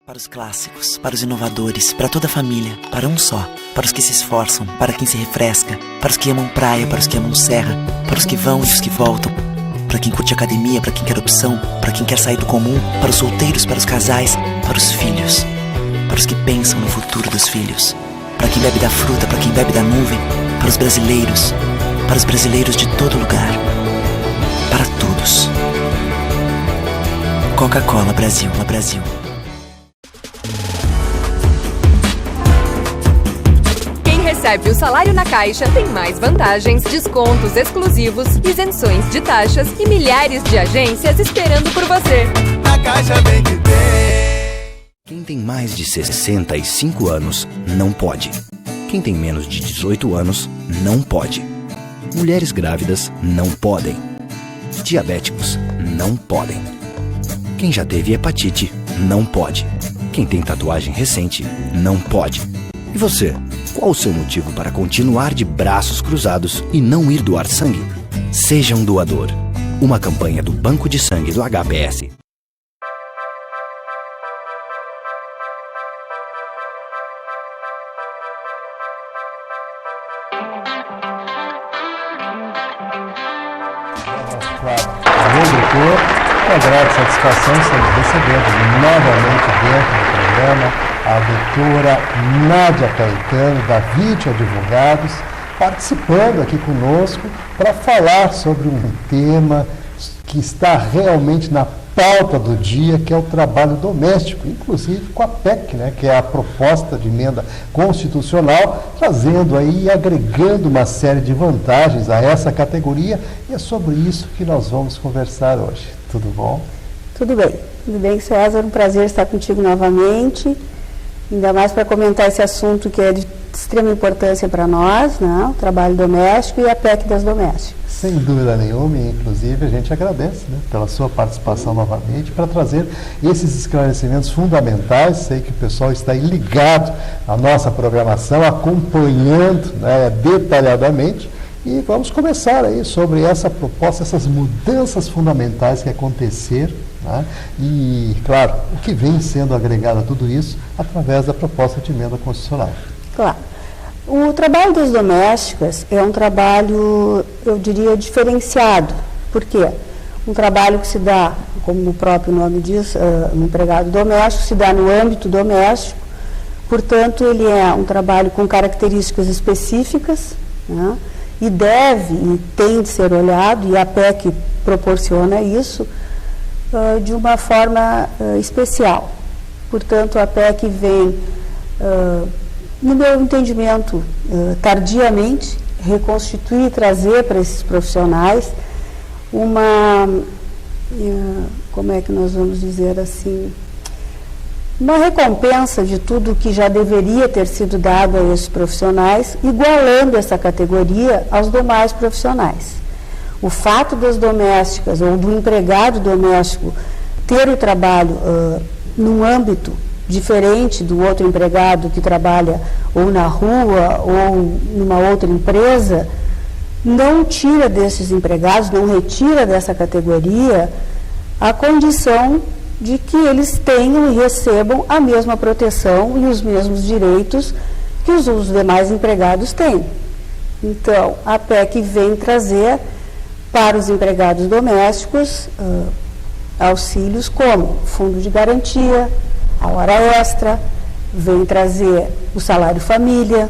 Para os clássicos, para os inovadores, para toda a família, para um só, para os que se esforçam, para quem se refresca, para os que amam praia, para os que amam serra, para os que vão e os que voltam, para quem curte academia, para quem quer opção, para quem quer sair do comum, para os solteiros, para os casais, para os filhos, para os que pensam no futuro dos filhos, para quem bebe da fruta, para quem bebe da nuvem, para os brasileiros de todo lugar, para todos. Coca-Cola Brasil, a Brasil. Recebe o salário na Caixa tem mais vantagens, descontos exclusivos, isenções de taxas e milhares de agências esperando por você. Na Caixa bem que tem. Quem tem mais de 65 anos não pode. Quem tem menos de 18 anos não pode. Mulheres grávidas não podem. Diabéticos não podem. Quem já teve hepatite não pode. Quem tem tatuagem recente não pode. E você? Qual o seu motivo para continuar de braços cruzados e não ir doar sangue? Seja um doador. Uma campanha do Banco de Sangue do HPS. Com a grande satisfação, estamos recebendo novamente dentro do programa a doutora Nádia Caetano, da Vídeo Advogados, participando aqui conosco para falar sobre um tema que está realmente na pauta do dia, que é o trabalho doméstico, inclusive com a PEC, né, que é a proposta de emenda constitucional, trazendo aí e agregando uma série de vantagens a essa categoria, e é sobre isso que nós vamos conversar hoje. Tudo bom? Tudo bem, César, um prazer estar contigo novamente, ainda mais para comentar esse assunto que é de extrema importância para nós, né? O trabalho doméstico e a PEC das domésticas. Sem dúvida nenhuma, e inclusive a gente agradece, né, pela sua participação novamente, para trazer esses esclarecimentos fundamentais. Sei que o pessoal está aí ligado à nossa programação, acompanhando, né, detalhadamente, e vamos começar aí sobre essa proposta, essas mudanças fundamentais que aconteceram, né, e, claro, o que vem sendo agregado a tudo isso através da proposta de emenda constitucional. Claro. O trabalho das domésticas é um trabalho, eu diria, diferenciado. Por quê? Um trabalho que se dá, como o próprio nome diz, um empregado doméstico, se dá no âmbito doméstico, portanto, ele é um trabalho com características específicas, né, e deve e tem de ser olhado, e a PEC proporciona isso, de uma forma especial. Portanto, a PEC vem, no meu entendimento, tardiamente, reconstituir e trazer para esses profissionais uma, como é que nós vamos dizer assim, uma recompensa de tudo que já deveria ter sido dado a esses profissionais, igualando essa categoria aos demais profissionais. O fato das domésticas ou do empregado doméstico ter o trabalho num âmbito diferente do outro empregado que trabalha ou na rua ou numa outra empresa, não tira desses empregados, não retira dessa categoria a condição de que eles tenham e recebam a mesma proteção e os mesmos direitos que os demais empregados têm. Então, a PEC vem trazer para os empregados domésticos auxílios como fundo de garantia, a hora extra, vem trazer o salário família,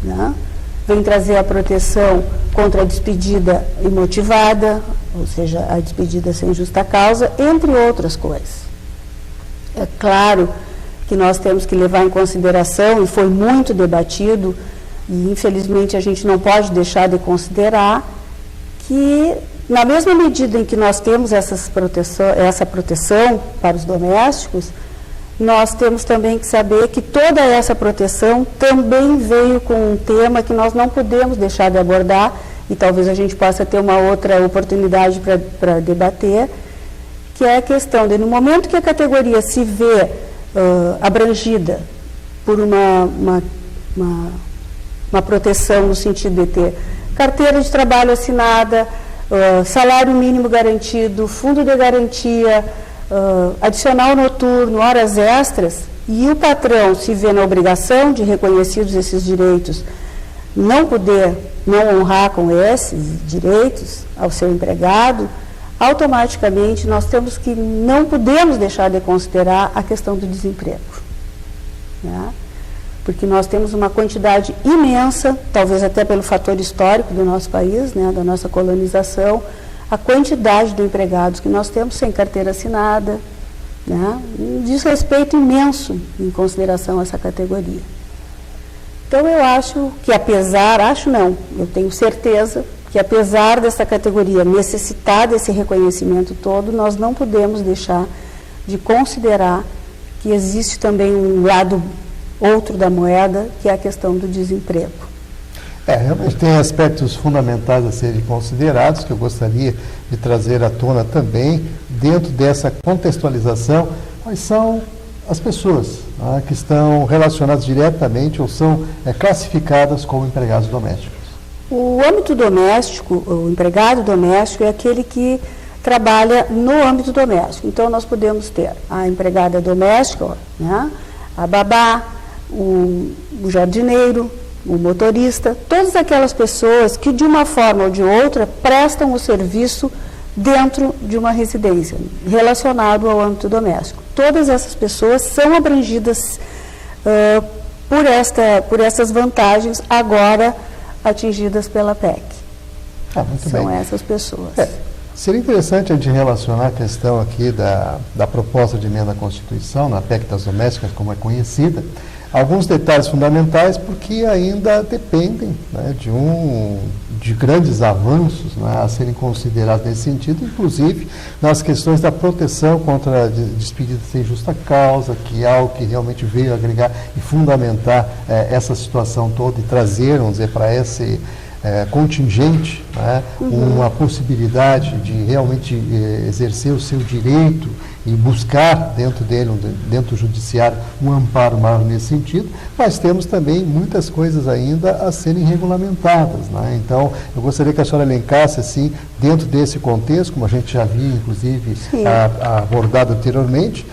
né? Vem trazer a proteção contra a despedida imotivada, ou seja, a despedida sem justa causa, entre outras coisas. É claro que nós temos que levar em consideração, e foi muito debatido, e infelizmente a gente não pode deixar de considerar, que na mesma medida em que nós temos essa proteção para os domésticos, nós temos também que saber que toda essa proteção também veio com um tema que nós não podemos deixar de abordar, e talvez a gente possa ter uma outra oportunidade para debater, que é a questão de, no momento que a categoria se vê abrangida por uma proteção no sentido de ter carteira de trabalho assinada, salário mínimo garantido, fundo de garantia, adicional noturno, horas extras, e o patrão se vê na obrigação de, reconhecidos esses direitos, não honrar com esses direitos ao seu empregado, automaticamente nós não podemos deixar de considerar a questão do desemprego. Né? Porque nós temos uma quantidade imensa, talvez até pelo fator histórico do nosso país, né, da nossa colonização, a quantidade de empregados que nós temos sem carteira assinada, né, um desrespeito imenso em consideração a essa categoria. Então eu acho que eu tenho certeza que apesar dessa categoria necessitar desse reconhecimento todo, nós não podemos deixar de considerar que existe também um lado outro da moeda, que é a questão do desemprego. Realmente tem aspectos fundamentais a serem considerados, que eu gostaria de trazer à tona também, dentro dessa contextualização, quais são as pessoas que estão relacionadas diretamente ou são classificadas como empregados domésticos. O âmbito doméstico, o empregado doméstico é aquele que trabalha no âmbito doméstico. Então, nós podemos ter a empregada doméstica, né, a babá, o jardineiro, o motorista, todas aquelas pessoas que, de uma forma ou de outra, prestam o serviço dentro de uma residência, relacionado ao âmbito doméstico. Todas essas pessoas são abrangidas por essas vantagens agora atingidas pela PEC. Muito são bem. Essas pessoas. Seria interessante a gente relacionar a questão aqui da proposta de emenda à Constituição, na PEC das domésticas, como é conhecida, alguns detalhes fundamentais, porque ainda dependem, né, de grandes avanços, né, a serem considerados nesse sentido, inclusive nas questões da proteção contra despedida sem justa causa, que é algo que realmente veio agregar e fundamentar essa situação toda e trazer, vamos dizer, para esse contingente, né, uma possibilidade de realmente exercer o seu direito e buscar dentro dele, dentro do judiciário, um amparo maior nesse sentido, mas temos também muitas coisas ainda a serem regulamentadas. Né? Então, eu gostaria que a senhora elencasse, assim, dentro desse contexto, como a gente já viu, inclusive, abordado anteriormente,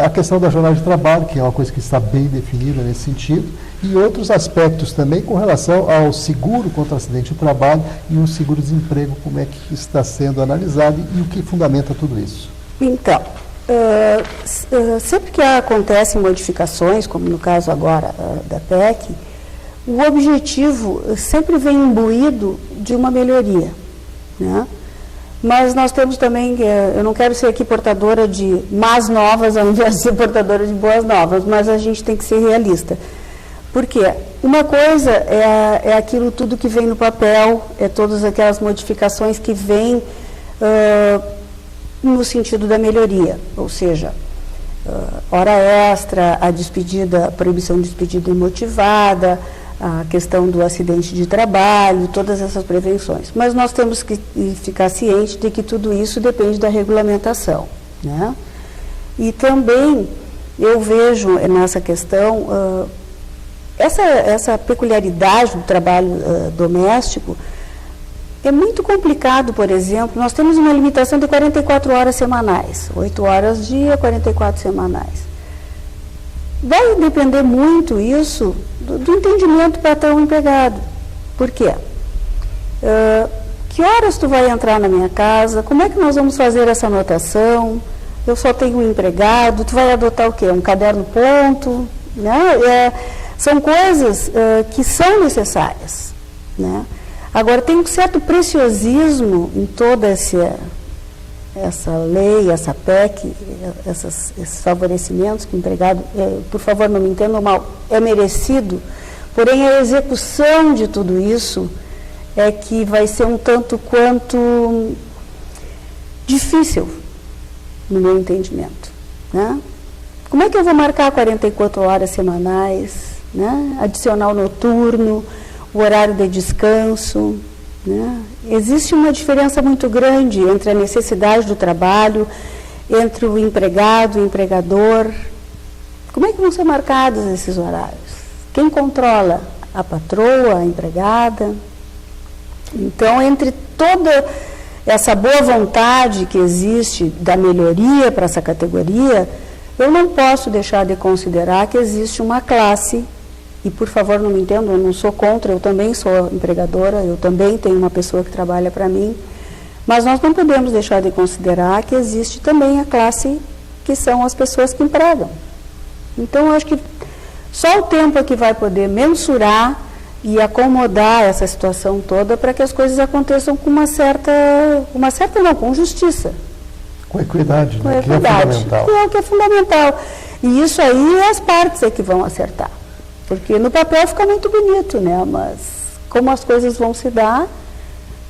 a questão da jornada de trabalho, que é uma coisa que está bem definida nesse sentido, e outros aspectos também com relação ao seguro contra acidente de trabalho e o seguro-desemprego, como é que está sendo analisado e o que fundamenta tudo isso. Então, sempre que acontecem modificações, como no caso agora da PEC, o objetivo sempre vem imbuído de uma melhoria, né? Mas nós temos também, eu não quero ser aqui portadora de más novas ao invés de ser portadora de boas novas, mas a gente tem que ser realista. Por quê? Uma coisa é aquilo tudo que vem no papel, é todas aquelas modificações que vêm no sentido da melhoria, ou seja, hora extra, a proibição de despedida imotivada, a questão do acidente de trabalho, todas essas prevenções. Mas nós temos que ficar cientes de que tudo isso depende da regulamentação, né? E também eu vejo nessa questão essa peculiaridade do trabalho doméstico. É muito complicado, por exemplo, nós temos uma limitação de 44 horas semanais, 8 horas dia, 44 semanais. Vai depender muito isso do entendimento patrão-empregado. Por quê? Que horas tu vai entrar na minha casa? Como é que nós vamos fazer essa anotação? Eu só tenho um empregado, tu vai adotar o quê? Um caderno ponto? Né? São coisas que são necessárias, né? Agora, tem um certo preciosismo em toda essa lei, essa PEC, esses favorecimentos que o empregado, por favor, não me entendam mal, é merecido, porém a execução de tudo isso é que vai ser um tanto quanto difícil, no meu entendimento, né? Como é que eu vou marcar 44 horas semanais, né? Adicional noturno, o horário de descanso, né? Existe uma diferença muito grande entre a necessidade do trabalho, entre o empregado e o empregador. Como é que vão ser marcados esses horários? Quem controla? A patroa, a empregada? Então, entre essa boa vontade que existe da melhoria para essa categoria, eu não posso deixar de considerar que existe uma classe, e por favor não me entendam, eu não sou contra, eu também sou empregadora, eu também tenho uma pessoa que trabalha para mim, mas nós não podemos deixar de considerar que existe também a classe que são as pessoas que empregam. Então, eu acho que só o tempo é que vai poder mensurar e acomodar essa situação toda para que as coisas aconteçam com com justiça. Com equidade, Com né? equidade, que é fundamental. Que é fundamental. E isso aí as partes é que vão acertar. Porque no papel fica muito bonito, né? Mas como as coisas vão se dar,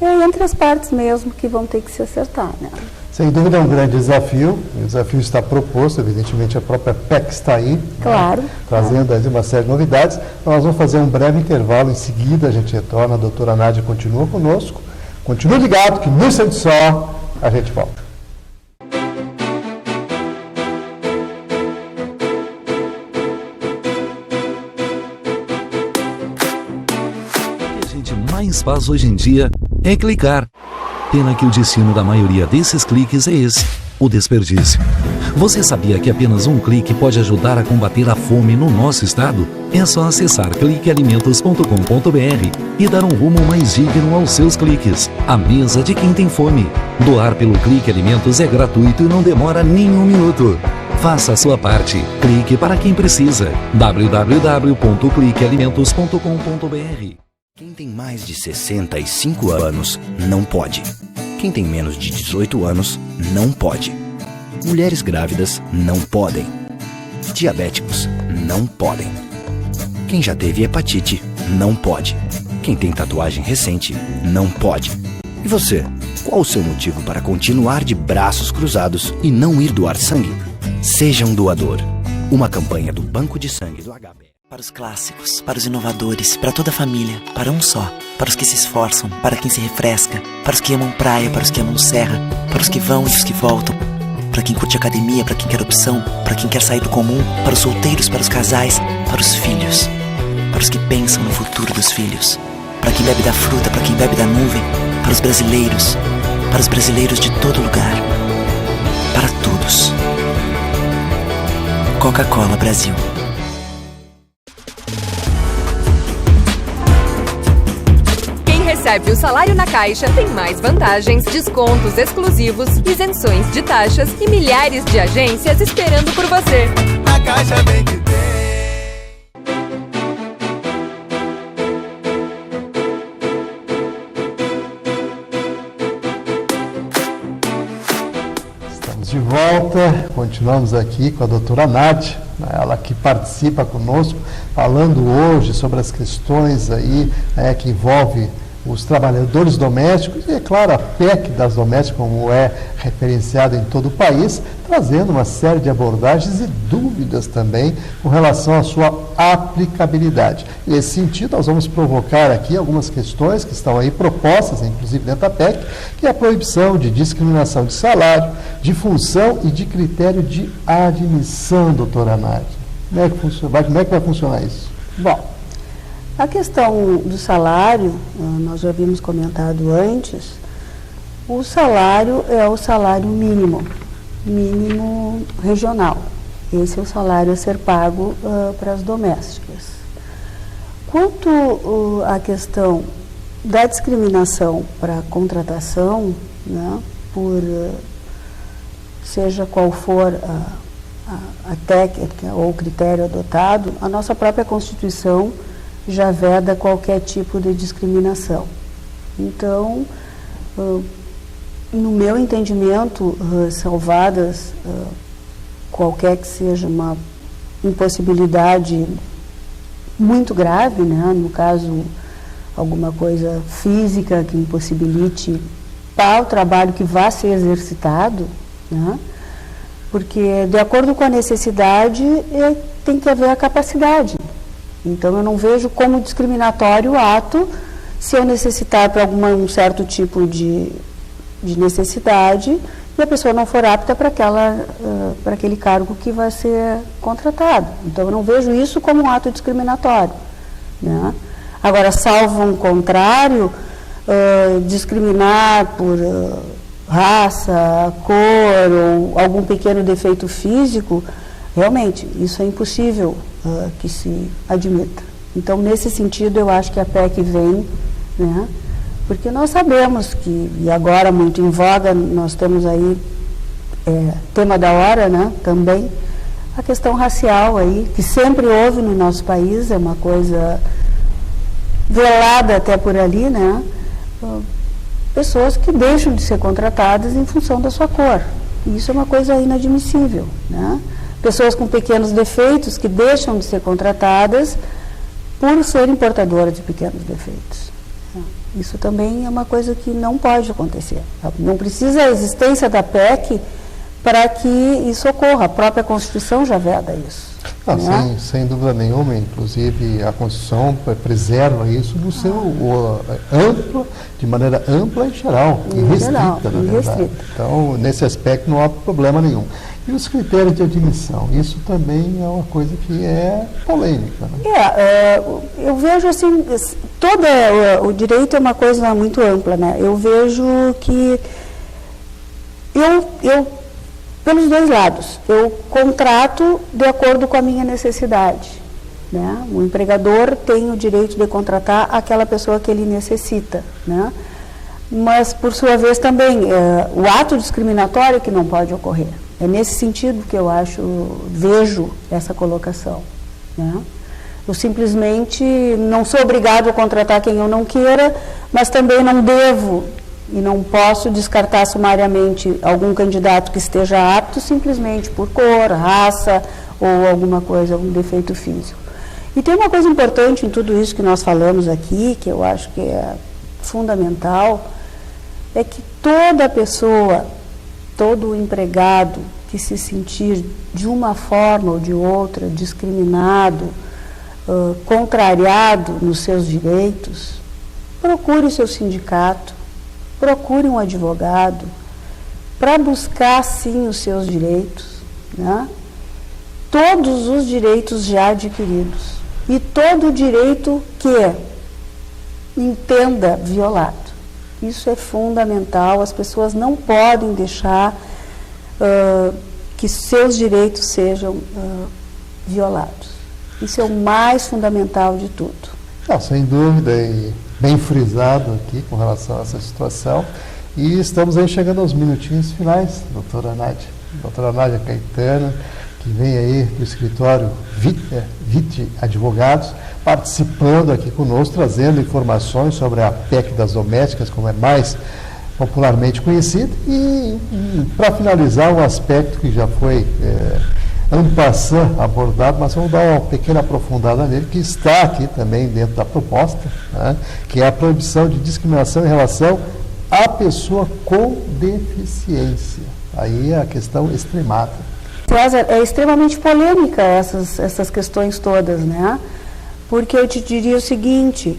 é entre as partes mesmo que vão ter que se acertar, né? Sem dúvida é um grande desafio. O desafio está proposto, evidentemente a própria PEC está aí, claro, né? Trazendo aí uma série de novidades. Nós vamos fazer um breve intervalo, em seguida a gente retorna, a doutora Nádia continua conosco. Continue ligado que no Instante Só a gente volta. O que a gente mais faz hoje em dia é clicar. Pena que o destino da maioria desses cliques é esse, o desperdício. Você sabia que apenas um clique pode ajudar a combater a fome no nosso estado? É só acessar cliquealimentos.com.br e dar um rumo mais digno aos seus cliques. A mesa de quem tem fome. Doar pelo Clique Alimentos é gratuito e não demora nem um minuto. Faça a sua parte. Clique para quem precisa. www.cliquealimentos.com.br. Quem tem mais de 65 anos não pode. Quem tem menos de 18 anos não pode. Mulheres grávidas não podem. Diabéticos não podem. Quem já teve hepatite não pode. Quem tem tatuagem recente não pode. E você, qual o seu motivo para continuar de braços cruzados e não ir doar sangue? Seja um doador. Uma campanha do Banco de Sangue do HB. Para os clássicos, para os inovadores, para toda a família, para um só. Para os que se esforçam, para quem se refresca, para os que amam praia, para os que amam serra, para os que vão e os que voltam, para quem curte academia, para quem quer opção, para quem quer sair do comum, para os solteiros, para os casais, para os filhos, para os que pensam no futuro dos filhos, para quem bebe da fruta, para quem bebe da nuvem, para os brasileiros de todo lugar, para todos. Coca-Cola Brasil. Recebe o salário na Caixa tem mais vantagens, descontos exclusivos, isenções de taxas e milhares de agências esperando por você. Na Caixa vem que tem. Estamos de volta, continuamos aqui com a doutora Nádia, ela que participa conosco, falando hoje sobre as questões aí que envolvem os trabalhadores domésticos e, é claro, a PEC das domésticas, como é referenciada em todo o país, trazendo uma série de abordagens e dúvidas também com relação à sua aplicabilidade. Nesse sentido, nós vamos provocar aqui algumas questões que estão aí propostas, inclusive dentro da PEC, que é a proibição de discriminação de salário, de função e de critério de admissão, doutora Nádia. Como é que vai funcionar isso? Bom, a questão do salário, nós já havíamos comentado antes, o salário é o salário mínimo regional. Esse é o salário a ser pago para as domésticas. Quanto à questão da discriminação para a contratação, né, por seja qual for a técnica ou o critério adotado, a nossa própria Constituição já veda qualquer tipo de discriminação. Então, no meu entendimento, salvadas qualquer que seja uma impossibilidade muito grave, né? No caso, alguma coisa física que impossibilite para o trabalho que vá ser exercitado, né? Porque, de acordo com a necessidade, tem que haver a capacidade. Então, eu não vejo como discriminatório o ato se eu necessitar para um certo tipo de necessidade e a pessoa não for apta para aquele cargo que vai ser contratado. Então, eu não vejo isso como um ato discriminatório, né? Agora, salvo um contrário, discriminar por raça, cor ou algum pequeno defeito físico, realmente, isso é impossível que se admita. Então, nesse sentido, eu acho que a PEC vem, né, porque nós sabemos que, e agora muito em voga, nós temos aí, tema da hora, né, também, a questão racial aí, que sempre houve no nosso país, é uma coisa velada até por ali, né, pessoas que deixam de ser contratadas em função da sua cor. E isso é uma coisa inadmissível, né? Pessoas com pequenos defeitos que deixam de ser contratadas por serem portadoras de pequenos defeitos. Isso também é uma coisa que não pode acontecer. Não precisa a existência da PEC para que isso ocorra. A própria Constituição já veda isso. Né? Sem dúvida nenhuma, inclusive a Constituição preserva isso no seu amplo, de maneira ampla e geral, irrestrita, na verdade. Então, nesse aspecto não há problema nenhum. E os critérios de admissão, isso também é uma coisa que é polêmica. Né? Eu vejo assim, todo o direito é uma coisa muito ampla, né? Eu vejo que pelos dois lados, eu contrato de acordo com a minha necessidade, né? O empregador tem o direito de contratar aquela pessoa que ele necessita, né? Mas, por sua vez, também, o ato discriminatório que não pode ocorrer. É nesse sentido que eu vejo essa colocação, né? Eu simplesmente não sou obrigado a contratar quem eu não queira, mas também não devo e não posso descartar sumariamente algum candidato que esteja apto simplesmente por cor, raça ou alguma coisa, algum defeito físico. E tem uma coisa importante em tudo isso que nós falamos aqui, que eu acho que é fundamental, é que toda pessoa, todo empregado que se sentir de uma forma ou de outra discriminado, contrariado nos seus direitos, procure o seu sindicato, procure um advogado para buscar, sim, os seus direitos, né? Todos os direitos já adquiridos e todo o direito que entenda violado. Isso é fundamental, as pessoas não podem deixar que seus direitos sejam violados. Isso é o mais fundamental de tudo. Sem dúvida, e bem frisado aqui com relação a essa situação. E estamos aí chegando aos minutinhos finais, doutora Nádia Caetano, que vem aí do escritório VIT Advogados, participando aqui conosco, trazendo informações sobre a PEC das domésticas, como é mais popularmente conhecida. E para finalizar, um aspecto que já foi en passant abordado, mas vamos dar uma pequena aprofundada nele, que está aqui também dentro da proposta, né, que é a proibição de discriminação em relação à pessoa com deficiência. Aí é a questão extremada. César, é extremamente polêmica essas questões todas, né? Porque eu te diria o seguinte,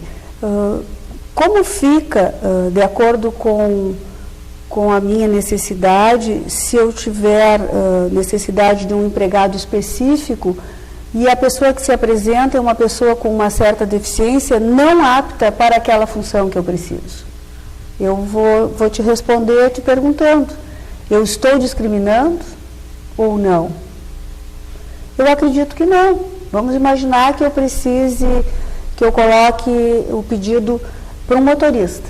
como fica, de acordo com a minha necessidade, se eu tiver necessidade de um empregado específico e a pessoa que se apresenta é uma pessoa com uma certa deficiência não apta para aquela função que eu preciso? Eu vou te responder te perguntando, eu estou discriminando ou não? Eu acredito que não. Vamos imaginar que eu precise, que eu coloque o pedido para um motorista.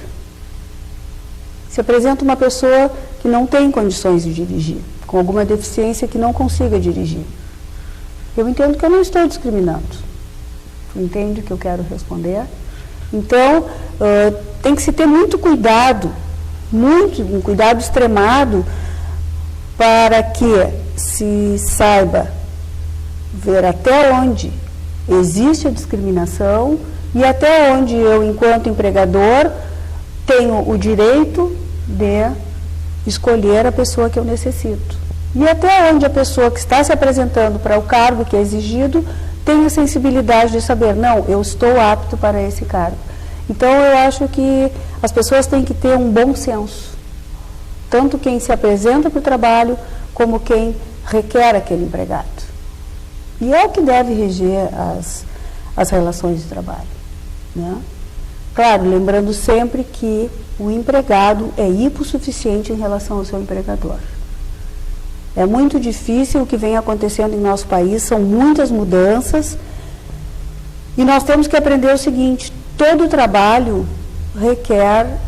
Se apresenta uma pessoa que não tem condições de dirigir, com alguma deficiência que não consiga dirigir. Eu entendo que eu não estou discriminando. Entende o que eu quero responder? Então, tem que se ter muito cuidado, um cuidado extremado, para que se saiba ver até onde existe a discriminação e até onde eu, enquanto empregador, tenho o direito de escolher a pessoa que eu necessito. E até onde a pessoa que está se apresentando para o cargo que é exigido tem a sensibilidade de saber, não, eu estou apto para esse cargo. Então, eu acho que as pessoas têm que ter um bom senso. Tanto quem se apresenta para o trabalho, como quem requer aquele empregado. E é o que deve reger as relações de trabalho, né? Claro, lembrando sempre que o empregado é hipossuficiente em relação ao seu empregador. É muito difícil o que vem acontecendo em nosso país, são muitas mudanças, e nós temos que aprender o seguinte: todo trabalho requer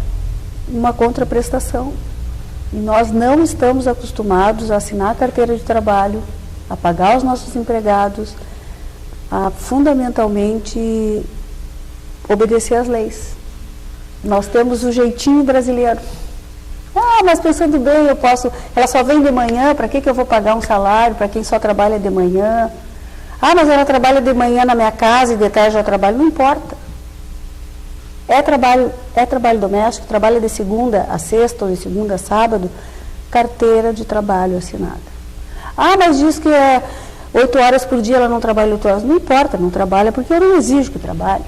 uma contraprestação. E nós não estamos acostumados a assinar a carteira de trabalho, a pagar os nossos empregados, a fundamentalmente obedecer às leis. Nós temos o jeitinho brasileiro. Ah, mas pensando bem, ela só vem de manhã, para que eu vou pagar um salário para quem só trabalha de manhã? Ah, mas ela trabalha de manhã na minha casa e de tarde eu trabalho. Não importa. É trabalho doméstico, trabalha de segunda a sexta ou de segunda a sábado, carteira de trabalho assinada. Ah, mas diz que 8 horas por dia ela não trabalha 8 horas. Não importa, não trabalha porque eu não exijo que trabalhe.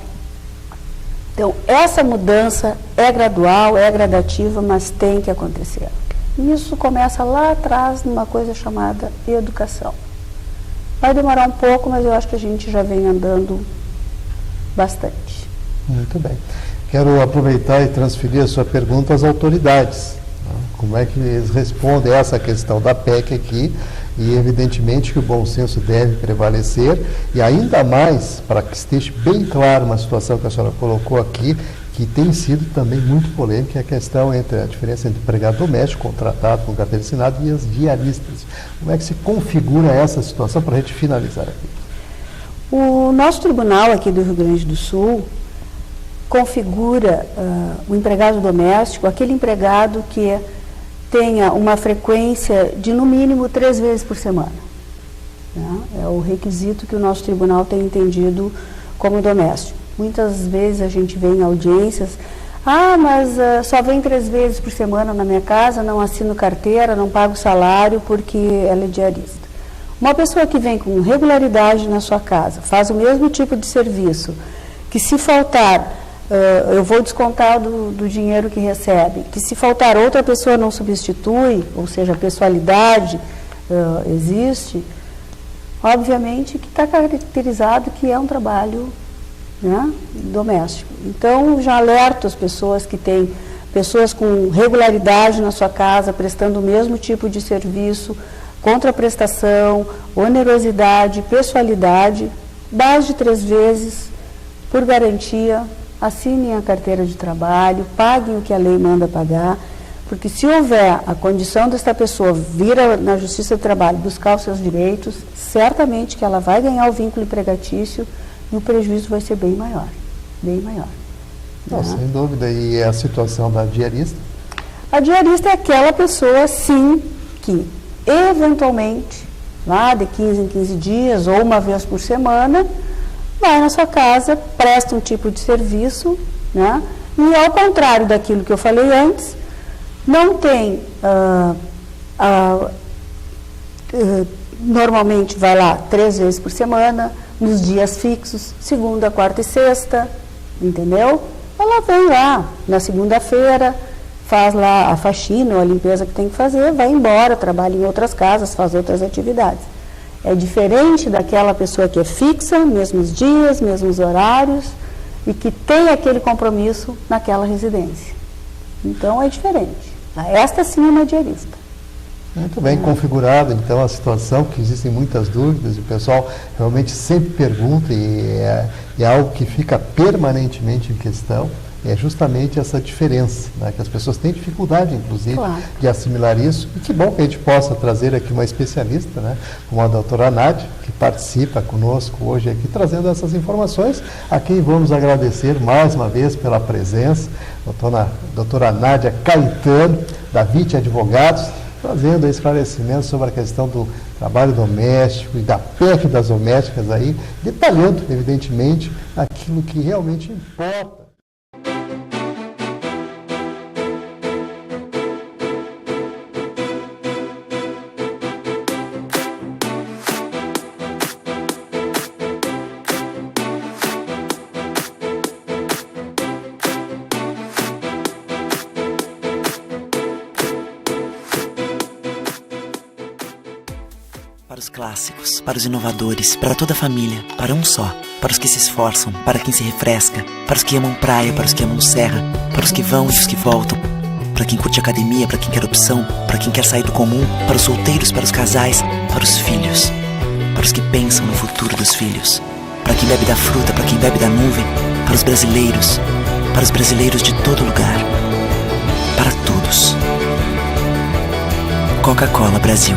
Então, essa mudança é gradual, é gradativa, mas tem que acontecer. E isso começa lá atrás numa coisa chamada educação. Vai demorar um pouco, mas eu acho que a gente já vem andando bastante. Muito bem. Quero aproveitar e transferir a sua pergunta às autoridades. Como é que eles respondem a essa questão da PEC aqui? E evidentemente que o bom senso deve prevalecer, e ainda mais, para que esteja bem claro uma situação que a senhora colocou aqui, que tem sido também muito polêmica, é a questão entre a diferença entre empregado doméstico, contratado com carteira assinada, e as diaristas. Como é que se configura essa situação para a gente finalizar aqui? O nosso tribunal aqui do Rio Grande do Sul configura o empregado doméstico, aquele empregado que tenha uma frequência de no mínimo 3 vezes por semana. Né? É o requisito que o nosso tribunal tem entendido como doméstico. Muitas vezes a gente vê em audiências, mas só vem 3 vezes por semana na minha casa, não assino carteira, não pago salário porque ela é diarista. Uma pessoa que vem com regularidade na sua casa, faz o mesmo tipo de serviço, que se faltar, eu vou descontar do dinheiro que recebe, que se faltar outra pessoa não substitui, ou seja, a pessoalidade existe, obviamente que está caracterizado que é um trabalho, né, doméstico. Então, já alerto as pessoas que têm pessoas com regularidade na sua casa, prestando o mesmo tipo de serviço, contraprestação, onerosidade, pessoalidade, mais de 3 vezes, por garantia, assinem a carteira de trabalho, paguem o que a lei manda pagar, porque se houver a condição desta pessoa vir na Justiça do Trabalho buscar os seus direitos, certamente que ela vai ganhar o vínculo empregatício e o prejuízo vai ser bem maior, bem maior. Não, sem dúvida. E a situação da diarista? A diarista é aquela pessoa, sim, que eventualmente, lá de 15 em 15 dias ou uma vez por semana, vai na sua casa, presta um tipo de serviço, né? E ao contrário daquilo que eu falei antes, não tem, normalmente vai lá 3 vezes por semana, nos dias fixos, segunda, quarta e sexta, entendeu? Ela vem lá na segunda-feira, faz lá a faxina ou a limpeza que tem que fazer, vai embora, trabalha em outras casas, faz outras atividades. É diferente daquela pessoa que é fixa, mesmos dias, mesmos horários, e que tem aquele compromisso naquela residência. Então, é diferente. Esta sim é uma diarista. Muito bem configurada, então, a situação, que existem muitas dúvidas, e o pessoal realmente sempre pergunta, e é algo que fica permanentemente em questão, é justamente essa diferença, né, que as pessoas têm dificuldade, inclusive, claro, de assimilar isso. E que bom que a gente possa trazer aqui uma especialista, né, como a doutora Nádia, que participa conosco hoje aqui, trazendo essas informações, a quem vamos agradecer mais uma vez pela presença, doutora Nádia Caetano, da VIT Advogados, trazendo esclarecimentos sobre a questão do trabalho doméstico e da PEC das domésticas aí, detalhando, evidentemente, aquilo que realmente importa. Para os clássicos, para os inovadores, para toda a família, para um só, para os que se esforçam, para quem se refresca, para os que amam praia, para os que amam serra, para os que vão e os que voltam, para quem curte academia, para quem quer opção, para quem quer sair do comum, para os solteiros, para os casais, para os filhos, para os que pensam no futuro dos filhos, para quem bebe da fruta, para quem bebe da nuvem, para os brasileiros de todo lugar, para todos. Coca-Cola Brasil.